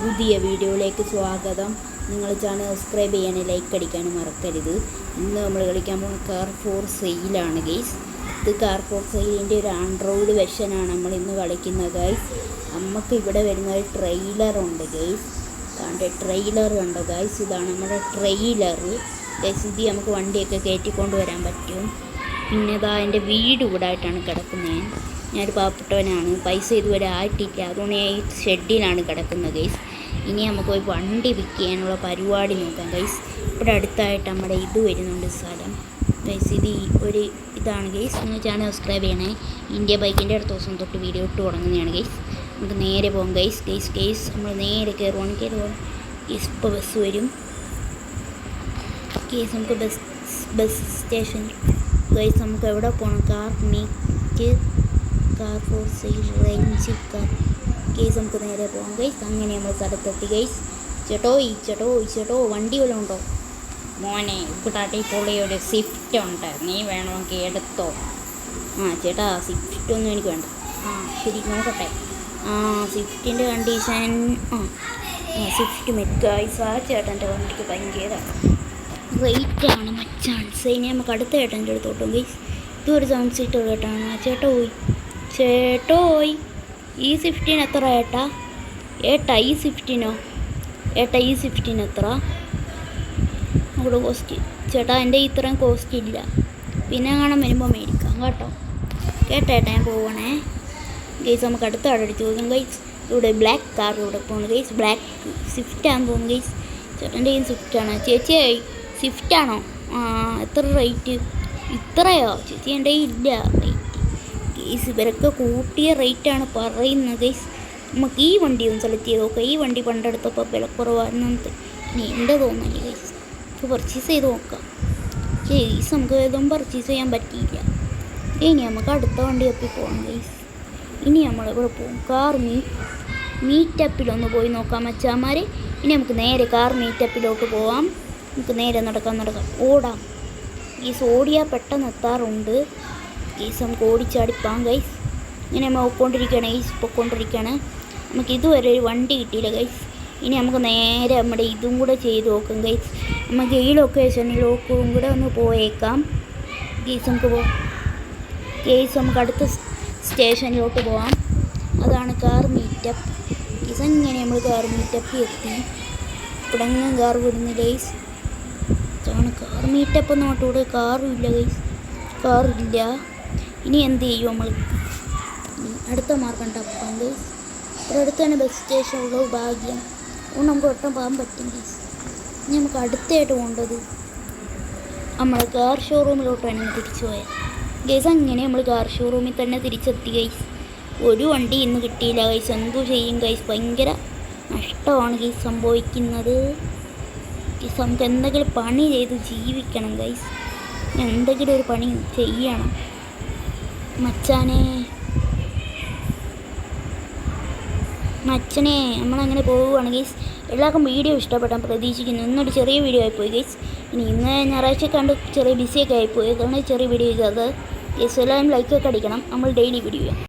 പുതിയ വീഡിയോയിലേക്ക് സ്വാഗതം. നിങ്ങൾ ചാനൽ സബ്സ്ക്രൈബ് ചെയ്യാനും ലൈക്ക് അടിക്കാനും മറക്കരുത്. ഇന്ന് നമ്മൾ കളിക്കാൻ പോകുന്ന കാർ ഫോർ സെയിലാണ് ഗൈസ്. ഇത് കാർ ഫോർ സെയിലിൻ്റെ ഒരു ആൻഡ്രോയിഡ് വെർഷനാണ് നമ്മൾ ഇന്ന് കളിക്കുന്നത് ഗൈസ്. നമുക്ക് ഇവിടെ വരുന്ന ഒരു ട്രെയിലറുണ്ട് ഗൈസ്. ട്രെയിലർ കണ്ടോ ഗൈസ്, ഇതാണ് നമ്മുടെ ട്രെയിലർ ഗൈസ്. ഇത് നമുക്ക് വണ്ടിയൊക്കെ കയറ്റിക്കൊണ്ട് വരാൻ പറ്റും. പിന്നെ ഇതാ എൻ്റെ വീട് ഇവിടെ ആയിട്ടാണ് കിടക്കുന്നത്. ഞാനൊരു പാവപ്പെട്ടവനാണ്, പൈസ ഇതുവരെ ആയിട്ടില്ല, അതുകൊണ്ട് ഞാൻ ഈ ഷെഡിലാണ് കിടക്കുന്നത് ഗൈസ്. ഇനി നമുക്ക് പോയി വണ്ടി പിക്ക് ചെയ്യാനുള്ള പരിപാടി നോക്കാം ഗൈസ്. ഇവിടെ അടുത്തായിട്ട് നമ്മുടെ ഇത് വരുന്നുണ്ട് സ്ഥലം ഗൈസ്. ഇത് ഒരു ഇതാണ് ഗൈസ്. നിങ്ങൾ ചാനൽ സബ്സ്ക്രൈബ് ചെയ്യണേ. ഇന്ത്യ ബൈക്കിൻ്റെ അടുത്ത ദിവസം തൊട്ട് വീഡിയോ ഇട്ട് തുടങ്ങുന്നതാണ് ഗൈസ്. നമുക്ക് നേരെ പോകാം ഗൈസ്. നമ്മൾ നേരെ കയറുവാണ് ഗൈസ്. ഇപ്പോൾ ബസ് വരും ഗൈസ്. നമുക്ക് ബസ് സ്റ്റേഷൻ ഗൈസ്. നമുക്ക് എവിടെ പോകണം? Car for sale range car guys. നമുക്ക് നേരെ പോകാം ഗൈസ്. അങ്ങനെ നമ്മൾ സ്ഥലത്തെത്തി ഗൈസ്. ചേട്ടോ വണ്ടി വല്ലതും ഉണ്ടോ? മോനെ ഇവിടെ പൊളിയൊരു സ്വിഫ്റ്റ് ഉണ്ട്, നീ വേണമെങ്കിൽ എടുത്തോ. ചേട്ടാ സ്വിഫ്റ്റ് ഒന്നും എനിക്ക് വേണ്ട. ശരി നോക്കട്ടെ. സ്വിഫ്റ്റിൻ്റെ കണ്ടീഷൻ സ്വിഫ്റ്റ് ഗൈസ്. ചേട്ടൻ്റെ വണ്ടിക്ക് ഭയങ്കര റേറ്റാണ് മച്ചാൻ. ഇനി നമുക്ക് അടുത്ത ചേട്ടൻ്റെ അടുത്തോട്ടും ഗൈസ്. ഇതൊരു 7 സീറ്റർ കേട്ടാണ്. ചേട്ടോയ് ഈ സ്വിഫ്റ്റിന് എത്ര ഏട്ടാ ഈ സ്വിഫ്റ്റിന് എത്ര അവിടെ കോസ്റ്റ്? ചേട്ടാ എൻ്റെ ഇത്രയും കോസ്റ്റ് ഇല്ല, പിന്നെ കാണാൻ വരുമ്പോൾ മേടിക്കാം കേട്ടോ. ഞാൻ പോവണേ ഗൈസ്. നമുക്ക് അടുത്ത ആടെ അടിച്ച് പോകാം ഗൈസ്. ഇവിടെ ബ്ലാക്ക് കാർ ഇവിടെ പോകുന്നു ഗൈസ്. ബ്ലാക്ക് സ്വിഫ്റ്റാണെന്ന് തോന്നുന്നു ഗൈസ്. ചേട്ടൻ്റെ ഈ സ്വിഫ്റ്റാണ്. ചേച്ചി സ്വിഫ്റ്റാണോ? എത്ര റേറ്റ്? ഇത്രയോ? ചേച്ചി എൻ്റെ ഇല്ല റേറ്റ് ഗൈസ്. ഇവരൊക്കെ കൂട്ടിയ റേറ്റാണ് പറയുന്നത് ഗൈസ്. നമുക്ക് ഈ വണ്ടി ഒന്ന് സെലക്ട് ചെയ്ത് നോക്കാം. ഈ വണ്ടി പണ്ടെടുത്തപ്പോൾ വിലക്കുറവാണെന്ന് എൻ്റെ തോന്നല് ഗൈസ്. ഇപ്പോൾ പർച്ചേസ് ചെയ്ത് നോക്കാം ഗൈസ്. നമുക്ക് ഇതൊന്നും പർച്ചേസ് ചെയ്യാൻ പറ്റിയില്ല. ഇനി നമുക്ക് അടുത്ത വണ്ടി തപ്പി പോകാം ഗൈസ്. ഇനി നമ്മളിവിടെ പോകും കാർ മീറ്റപ്പിലൊന്ന് പോയി നോക്കാം മച്ചാന്മാരെ. ഇനി നമുക്ക് നേരെ കാർ മീറ്റപ്പിലോട്ട് പോവാം. നമുക്ക് നേരെ നടക്കാം ഓടാം ഗൈസ്. ഓടിയാൽ പെട്ടെന്ന് എത്താറുണ്ട് ഗൈസ്. നമുക്ക് ഓടിച്ചാടിപ്പാം ഗൈസ്. ഇങ്ങനെ നമ്മൾ പൊയ്ക്കൊണ്ടിരിക്കുകയാണ്. നമുക്ക് ഇതുവരെ ഒരു വണ്ടി കിട്ടിയില്ല ഗൈസ്. ഇനി നമുക്ക് നേരെ നമ്മുടെ ഇതും കൂടെ ചെയ്ത് നോക്കാം ഗൈസ്. നമുക്ക് ഈ ലൊക്കേഷനിലോട്ടും കൂടെ ഒന്ന് പോയേക്കാം ഗൈസ്. നമുക്ക് അടുത്ത സ്റ്റേഷനിലോട്ട് പോവാം. അതാണ് കാർ മീറ്റപ്പ് ഗൈസ്. അങ്ങനെ നമ്മൾ കാർ മീറ്റപ്പിൽ എത്തി. ഇവിടെ എങ്ങും കാർ വിടുന്നു ഗൈസ്. ഇതാണ് കാർ മീറ്റപ്പ്. നോട്ടൂടെ കാറും ഇല്ല ഗൈസ്, കാറില്ല. ഇനി എന്ത് ചെയ്യും? നമ്മൾ അടുത്ത മാർഗം ടപ്പാം ഗൈസ്. ഇവിടെ അടുത്ത് തന്നെ ബസ് സ്റ്റേഷനുള്ള ഭാഗ്യം അതുകൊണ്ട് നമുക്ക് ഒട്ടും പോകാൻ പറ്റും ഗൈസ്. ഇനി നമുക്ക് അടുത്തായിട്ട് പോകേണ്ടത് നമ്മൾ കാർ ഷോറൂമിലോട്ടാണ് തിരിച്ചു പോയത് ഗൈസ്. അങ്ങനെ നമ്മൾ കാർ ഷോറൂമിൽ തന്നെ തിരിച്ചെത്തി ഗൈസ്. ഒരു വണ്ടി ഇന്ന് കിട്ടിയില്ല ഗൈസ്. എന്തു ചെയ്യും ഗൈസ്? ഭയങ്കര നഷ്ടമാണ് ഗൈസ് സംഭവിക്കുന്നത് ഗൈസ്. നമുക്ക് എന്തെങ്കിലും പണി ചെയ്ത് ജീവിക്കണം ഗൈസ്. എന്തെങ്കിലും ഒരു പണി ചെയ്യണം മച്ചനെ. നമ്മളങ്ങനെ പോവുകയാണ് ഗൈസ്. എല്ലാവർക്കും വീഡിയോ ഇഷ്ടപ്പെട്ടാൻ പ്രതീക്ഷിക്കുന്നു. ഇന്നൊരു ചെറിയ വീഡിയോ ആയിപ്പോയി ഗൈസ്. ഇന്ന് ഞായറാഴ്ച കണ്ട് ചെറിയ ബിസിയൊക്കെ ആയിപ്പോയി, അതുകൊണ്ട് ചെറിയ വീഡിയോ ചെയ്തത് ഗൈസ്. എല്ലാവരും ലൈക്കൊക്കെ അടിക്കണം. നമ്മൾ ഡെയിലി വീഡിയോ ചെയ്യാം.